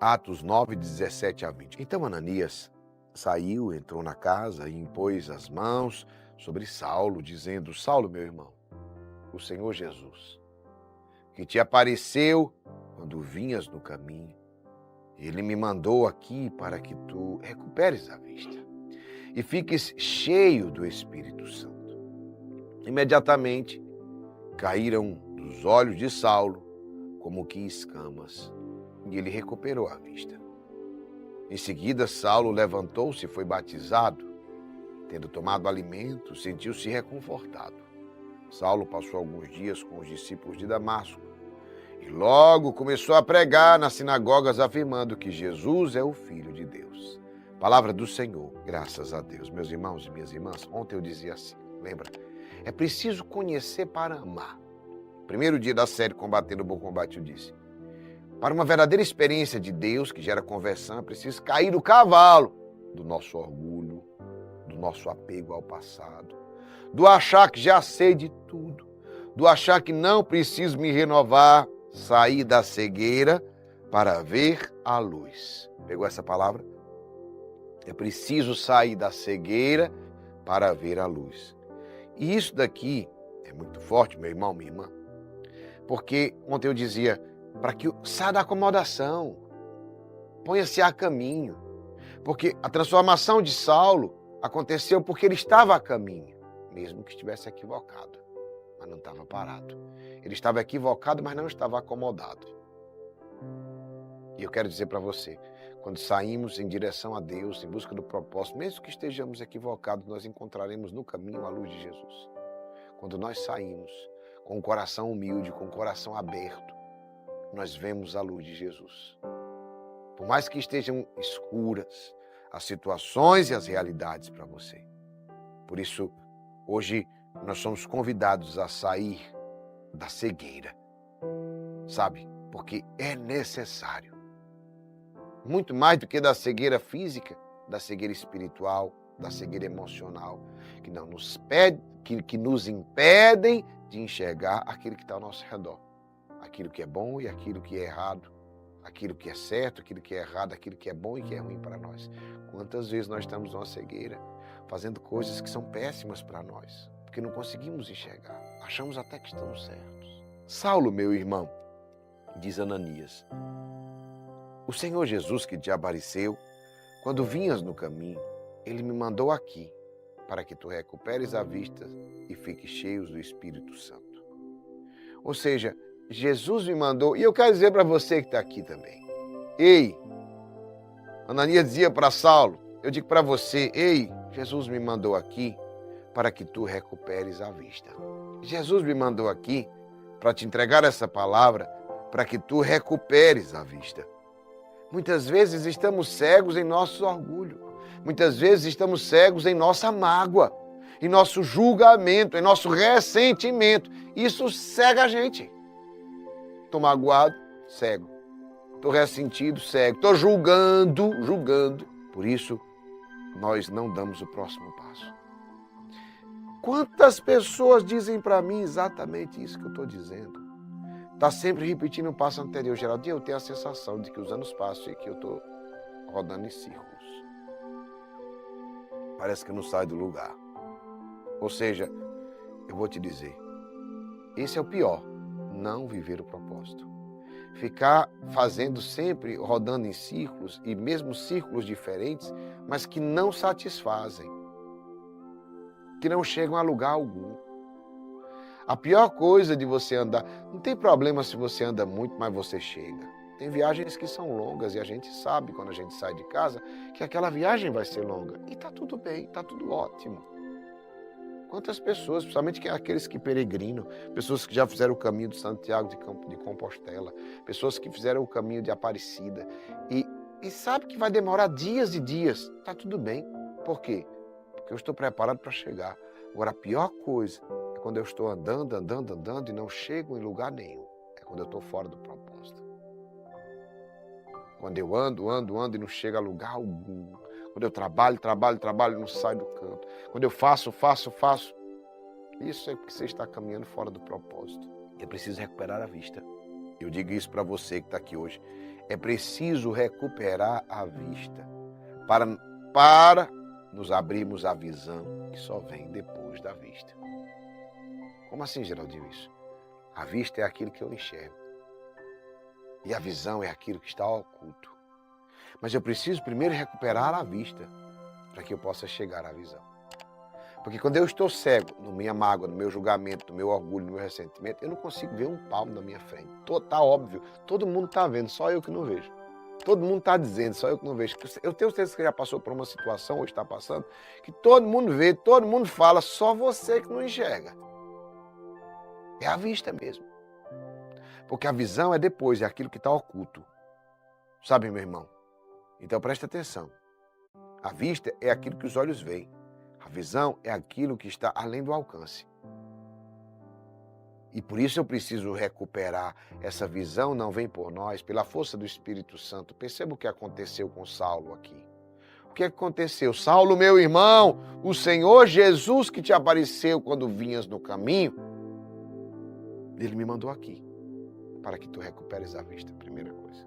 Atos 9, 17 a 20. Então Ananias saiu, entrou na casa e impôs as mãos sobre Saulo, dizendo: Saulo, meu irmão, o Senhor Jesus, que te apareceu quando vinhas no caminho, ele me mandou aqui para que tu recuperes a vista e fiques cheio do Espírito Santo. Imediatamente caíram dos olhos de Saulo como que escamas, e ele recuperou a vista. Em seguida, Saulo levantou-se e foi batizado. Tendo tomado alimento, sentiu-se reconfortado. Saulo passou alguns dias com os discípulos de Damasco e logo começou a pregar nas sinagogas, afirmando que Jesus é o Filho de Deus. Palavra do Senhor, graças a Deus. Meus irmãos e minhas irmãs, ontem eu dizia assim, lembra? É preciso conhecer para amar. Primeiro dia da série Combatendo o Bom Combate, eu disse: para uma verdadeira experiência de Deus, que gera conversão, é preciso cair do cavalo do nosso orgulho, do nosso apego ao passado, do achar que já sei de tudo, do achar que não preciso me renovar, sair da cegueira para ver a luz. Pegou essa palavra? É preciso sair da cegueira para ver a luz. E isso daqui é muito forte, meu irmão, minha irmã, porque ontem eu dizia, para que saia da acomodação, ponha-se a caminho, porque a transformação de Saulo aconteceu porque ele estava a caminho, mesmo que estivesse equivocado, mas não estava parado. Ele estava equivocado, mas não estava acomodado. E eu quero dizer para você, quando saímos em direção a Deus, em busca do propósito, mesmo que estejamos equivocados, nós encontraremos no caminho a luz de Jesus. Quando nós saímos com o coração humilde, com o coração aberto, nós vemos a luz de Jesus. Por mais que estejam escuras as situações e as realidades para você. Por isso, hoje nós somos convidados a sair da cegueira, sabe? Porque é necessário. Muito mais do que da cegueira física, da cegueira espiritual, da cegueira emocional, que nos impedem de enxergar aquilo que está ao nosso redor. Aquilo que é bom e aquilo que é errado. Aquilo que é certo, aquilo que é errado, aquilo que é bom e que é ruim para nós. Quantas vezes nós estamos numa cegueira, fazendo coisas que são péssimas para nós, porque não conseguimos enxergar. Achamos até que estamos certos. Saulo, meu irmão, diz Ananias, o Senhor Jesus que te apareceu, quando vinhas no caminho, ele me mandou aqui, para que tu recuperes a vista e fiques cheio do Espírito Santo. Ou seja, Jesus me mandou, e eu quero dizer para você que está aqui também. Ei, Ananias dizia para Saulo, eu digo para você, ei, Jesus me mandou aqui para que tu recuperes a vista. Jesus me mandou aqui para te entregar essa palavra para que tu recuperes a vista. Muitas vezes estamos cegos em nosso orgulho. Muitas vezes estamos cegos em nossa mágoa, em nosso julgamento, em nosso ressentimento. Isso cega a gente. Estou magoado, cego. Estou ressentido, cego. Estou julgando. Por isso, nós não damos o próximo passo. Quantas pessoas dizem para mim exatamente isso que eu estou dizendo? Está sempre repetindo o passo anterior. Geraldinho, eu tenho a sensação de que os anos passam e que eu estou rodando em círculos. Parece que eu não saio do lugar. Ou seja, eu vou te dizer, esse é o pior. Não viver o propósito. Ficar fazendo sempre, rodando em círculos, e mesmo círculos diferentes, mas que não satisfazem, que não chegam a lugar algum. A pior coisa de você andar, não tem problema se você anda muito, mas você chega. Tem viagens que são longas e a gente sabe, quando a gente sai de casa, que aquela viagem vai ser longa. E está tudo bem, está tudo ótimo. Quantas pessoas, principalmente aqueles que peregrinam, pessoas que já fizeram o caminho de Santiago de Compostela, pessoas que fizeram o caminho de Aparecida e sabe que vai demorar dias e dias, está tudo bem. Por quê? Porque eu estou preparado para chegar. Agora, a pior coisa é quando eu estou andando e não chego em lugar nenhum. É quando eu estou fora do propósito. Quando eu ando e não chego a lugar algum. Quando eu trabalho e não saio do canto. Quando eu faço. Isso é porque você está caminhando fora do propósito. É preciso recuperar a vista. Eu digo isso para você que está aqui hoje. É preciso recuperar a vista para nos abrirmos à visão que só vem depois da vista. Como assim, Geraldinho, isso? A vista é aquilo que eu enxergo. E a visão é aquilo que está oculto. Mas eu preciso primeiro recuperar a vista para que eu possa chegar à visão. Porque quando eu estou cego, na minha mágoa, no meu julgamento, no meu orgulho, no meu ressentimento, eu não consigo ver um palmo na minha frente. Está óbvio, todo mundo está vendo, só eu que não vejo. Todo mundo está dizendo, só eu que não vejo. Eu tenho certeza que já passou por uma situação, ou está passando, que todo mundo vê, todo mundo fala, só você que não enxerga. É a vista mesmo. Porque a visão é depois, é aquilo que está oculto. Sabe, meu irmão? Então presta atenção. A vista é aquilo que os olhos veem. A visão é aquilo que está além do alcance. E por isso eu preciso recuperar essa visão, não vem por nós, pela força do Espírito Santo. Perceba o que aconteceu com Saulo aqui. O que aconteceu? Saulo, meu irmão, o Senhor Jesus que te apareceu quando vinhas no caminho, Ele me mandou aqui, para que tu recuperes a vista, primeira coisa.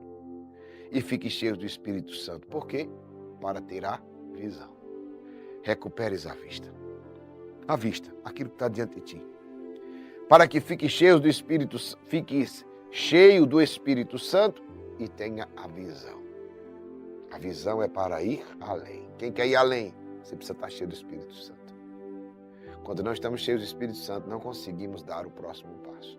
E fique cheio do Espírito Santo. Por quê? Para ter a visão. Recuperes a vista. A vista, aquilo que está diante de ti. Para que fique cheio do Espírito Santo e tenha a visão. A visão é para ir além. Quem quer ir além? Você precisa estar cheio do Espírito Santo. Quando não estamos cheios do Espírito Santo, não conseguimos dar o próximo passo.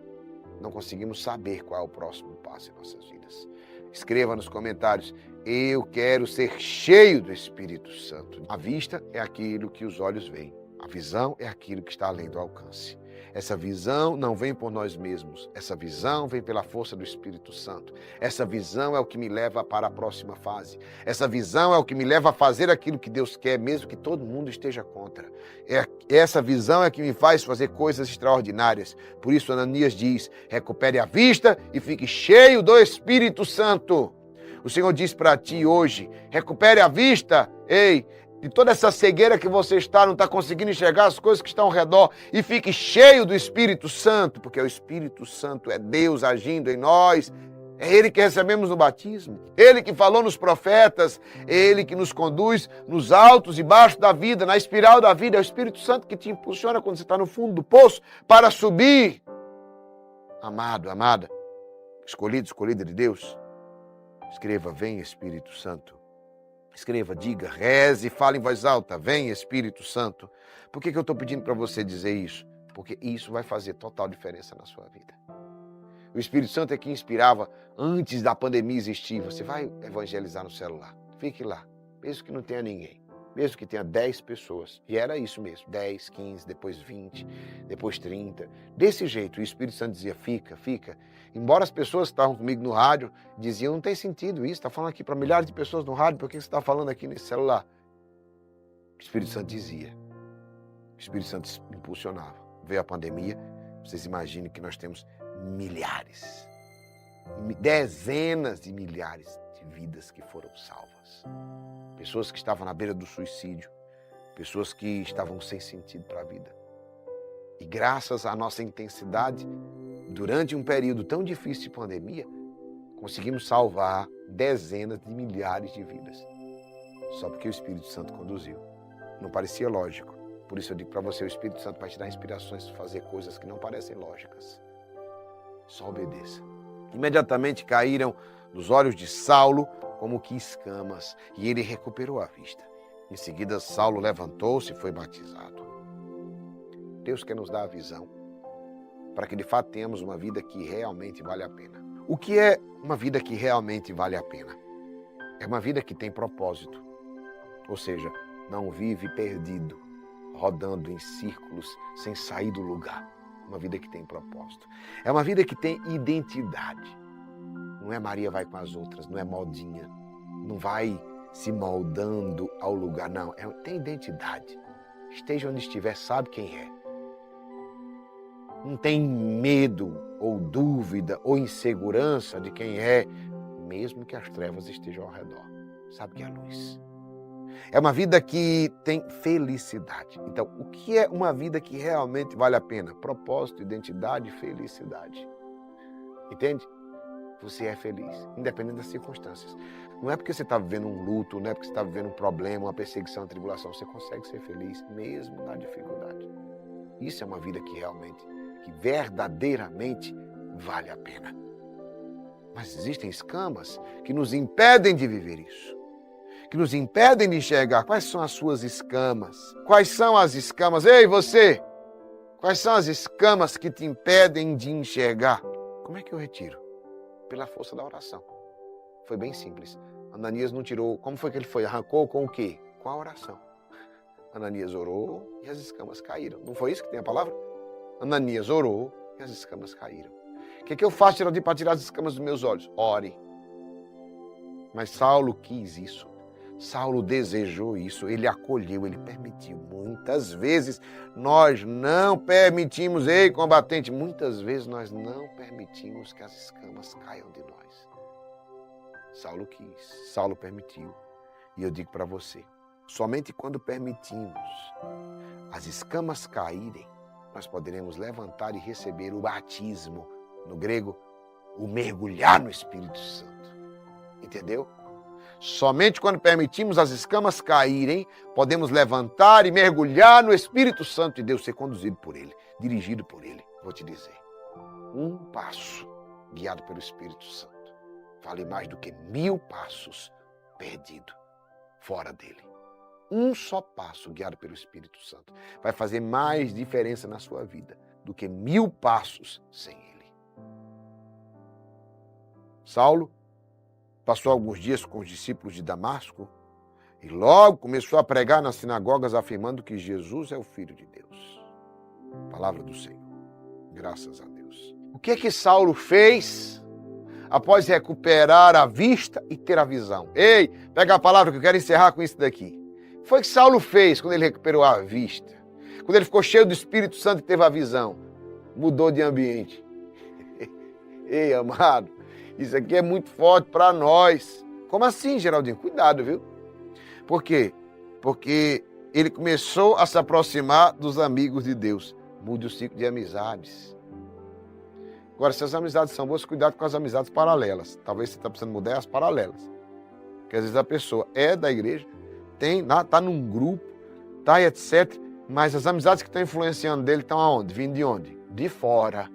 Não conseguimos saber qual é o próximo passo em nossas vidas. Escreva nos comentários, eu quero ser cheio do Espírito Santo. A vista é aquilo que os olhos veem. A visão é aquilo que está além do alcance. Essa visão não vem por nós mesmos. Essa visão vem pela força do Espírito Santo. Essa visão é o que me leva para a próxima fase. Essa visão é o que me leva a fazer aquilo que Deus quer, mesmo que todo mundo esteja contra. Essa visão é que me faz fazer coisas extraordinárias. Por isso Ananias diz, recupere a vista e fique cheio do Espírito Santo. O Senhor diz para ti hoje, recupere a vista, de toda essa cegueira que você está, não está conseguindo enxergar as coisas que estão ao redor, e fique cheio do Espírito Santo, porque o Espírito Santo é Deus agindo em nós, é Ele que recebemos no batismo, Ele que falou nos profetas, Ele que nos conduz nos altos e baixos da vida, na espiral da vida, é o Espírito Santo que te impulsiona quando você está no fundo do poço para subir. Amado, amada, escolhido, escolhida de Deus, escreva, vem Espírito Santo. Escreva, diga, reze, fale em voz alta, vem Espírito Santo. Por que eu estou pedindo para você dizer isso? Porque isso vai fazer total diferença na sua vida. O Espírito Santo é que inspirava antes da pandemia existir. Você vai evangelizar no celular, fique lá, mesmo que não tenha ninguém, mesmo que tenha 10 pessoas. E era isso mesmo, 10, 15, depois 20, depois 30. Desse jeito, o Espírito Santo dizia, fica, fica. Embora as pessoas que estavam comigo no rádio diziam, não tem sentido isso, está falando aqui para milhares de pessoas no rádio, por que você está falando aqui nesse celular? O Espírito Santo dizia, o Espírito Santo impulsionava. Veio a pandemia, vocês imaginem que nós temos milhares, dezenas de milhares de vidas que foram salvas. Pessoas que estavam na beira do suicídio, pessoas que estavam sem sentido para a vida. E graças à nossa intensidade, durante um período tão difícil de pandemia, conseguimos salvar dezenas de milhares de vidas. Só porque o Espírito Santo conduziu. Não parecia lógico. Por isso eu digo para você, o Espírito Santo vai te dar inspirações para fazer coisas que não parecem lógicas. Só obedeça. Imediatamente caíram nos olhos de Saulo como que escamas, e ele recuperou a vista. Em seguida, Saulo levantou-se e foi batizado. Deus quer nos dar a visão, para que de fato tenhamos uma vida que realmente vale a pena. O que é uma vida que realmente vale a pena? É uma vida que tem propósito, ou seja, não vive perdido, rodando em círculos, sem sair do lugar. Uma vida que tem propósito. É uma vida que tem identidade. Não é Maria vai com as outras, não é modinha, não vai se moldando ao lugar, não. Tem identidade. Esteja onde estiver, sabe quem é. Não tem medo, ou dúvida, ou insegurança de quem é, mesmo que as trevas estejam ao redor. Sabe que é a luz. É uma vida que tem felicidade. Então, o que é uma vida que realmente vale a pena? Propósito, identidade e felicidade. Entende? você é feliz, independente das circunstâncias. Não é porque você está vivendo um luto, não é porque você está vivendo um problema, uma perseguição, uma tribulação. Você consegue ser feliz mesmo na dificuldade. Isso é uma vida que realmente, que verdadeiramente vale a pena. Mas existem escamas que nos impedem de viver isso. Que nos impedem de enxergar. Quais são as suas escamas? Quais são as escamas? Ei, você! Quais são as escamas que te impedem de enxergar? Como é que eu retiro? Pela força da oração. Foi bem simples. Ananias não tirou. Como foi que ele foi? Arrancou com o quê? Com a oração. Ananias orou e as escamas caíram. Não foi isso que tem a palavra? Ananias orou e as escamas caíram. O que eu faço, Geraldinho, para tirar as escamas dos meus olhos? Ore. Mas Saulo quis isso. Saulo desejou isso. Ele acolheu, ele permitiu. Muitas vezes nós não permitimos, ei, combatente, muitas vezes nós não permitimos que as escamas caiam de nós. Saulo quis, Saulo permitiu. E eu digo para você, somente quando permitimos as escamas caírem, nós poderemos levantar e receber o batismo, no grego, o mergulhar no Espírito Santo. Entendeu? Somente quando permitimos as escamas caírem, podemos levantar e mergulhar no Espírito Santo de Deus, ser conduzido por Ele, dirigido por Ele. Vou te dizer, um passo guiado pelo Espírito Santo vale mais do que 1000 passos perdido fora dele. Um só passo guiado pelo Espírito Santo vai fazer mais diferença na sua vida do que 1000 passos sem ele. Saulo passou alguns dias com os discípulos de Damasco e logo começou a pregar nas sinagogas afirmando que Jesus é o Filho de Deus. Palavra do Senhor. Graças a Deus. O que Saulo fez após recuperar a vista e ter a visão? Ei, pega a palavra que eu quero encerrar com isso daqui. Foi o que Saulo fez quando ele recuperou a vista? Quando ele ficou cheio do Espírito Santo e teve a visão? Mudou de ambiente. Ei, amado, isso aqui é muito forte para nós. Como assim, Geraldinho? Cuidado, viu? Por quê? Porque ele começou a se aproximar dos amigos de Deus. Mude o ciclo de amizades. Agora, se as amizades são boas, cuidado com as amizades paralelas. Talvez você está precisando mudar as paralelas. Porque às vezes a pessoa é da igreja, está num grupo, tá, etc. Mas as amizades que estão influenciando dele estão aonde? Vindo de onde? De fora.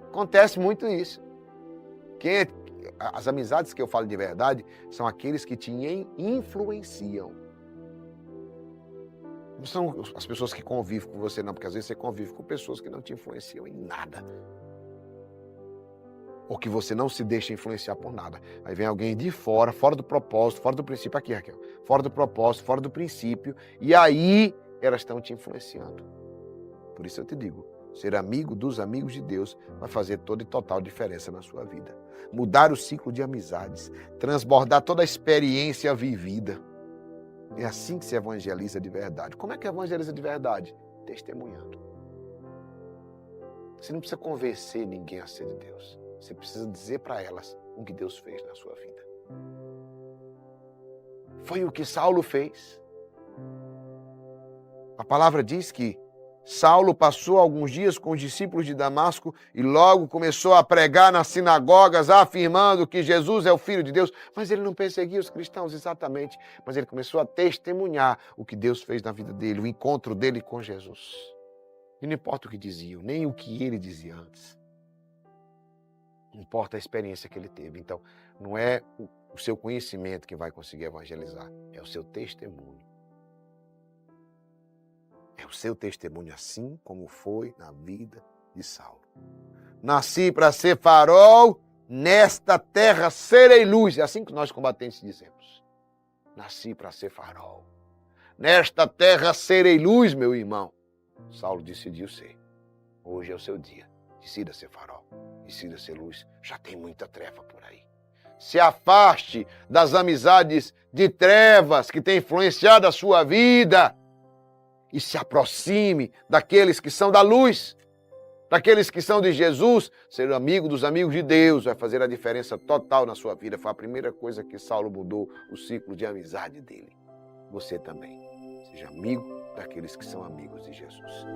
Acontece muito isso. As amizades que eu falo de verdade são aqueles que te influenciam. Não são as pessoas que convivem com você, não, porque às vezes você convive com pessoas que não te influenciam em nada. Ou que você não se deixa influenciar por nada. Aí vem alguém de fora, fora do propósito, fora do princípio. Aqui, Raquel. Fora do propósito, fora do princípio. E aí elas estão te influenciando. Por isso eu te digo, ser amigo dos amigos de Deus vai fazer toda e total diferença na sua vida. Mudar o ciclo de amizades. Transbordar toda a experiência vivida. É assim que se evangeliza de verdade. Como é que evangeliza de verdade? Testemunhando. Você não precisa convencer ninguém a ser de Deus. Você precisa dizer para elas o que Deus fez na sua vida. Foi o que Saulo fez. A palavra diz que Saulo passou alguns dias com os discípulos de Damasco e logo começou a pregar nas sinagogas, afirmando que Jesus é o Filho de Deus. Mas ele não perseguia os cristãos, exatamente. Mas ele começou a testemunhar o que Deus fez na vida dele, o encontro dele com Jesus. E não importa o que diziam, nem o que ele dizia antes. Não importa a experiência que ele teve. Então, não é o seu conhecimento que vai conseguir evangelizar, é o seu testemunho. É o seu testemunho, assim como foi na vida de Saulo. Nasci para ser farol, nesta terra serei luz. É assim que nós combatentes dizemos. Nasci para ser farol. Nesta terra serei luz, meu irmão. Saulo decidiu ser. Hoje é o seu dia. Decida ser farol. Decida ser luz. Já tem muita treva por aí. Se afaste das amizades de trevas que têm influenciado a sua vida. E se aproxime daqueles que são da luz, daqueles que são de Jesus. Ser amigo dos amigos de Deus vai fazer a diferença total na sua vida. Foi a primeira coisa que Saulo mudou, o ciclo de amizade dele. Você também. Seja amigo daqueles que são amigos de Jesus.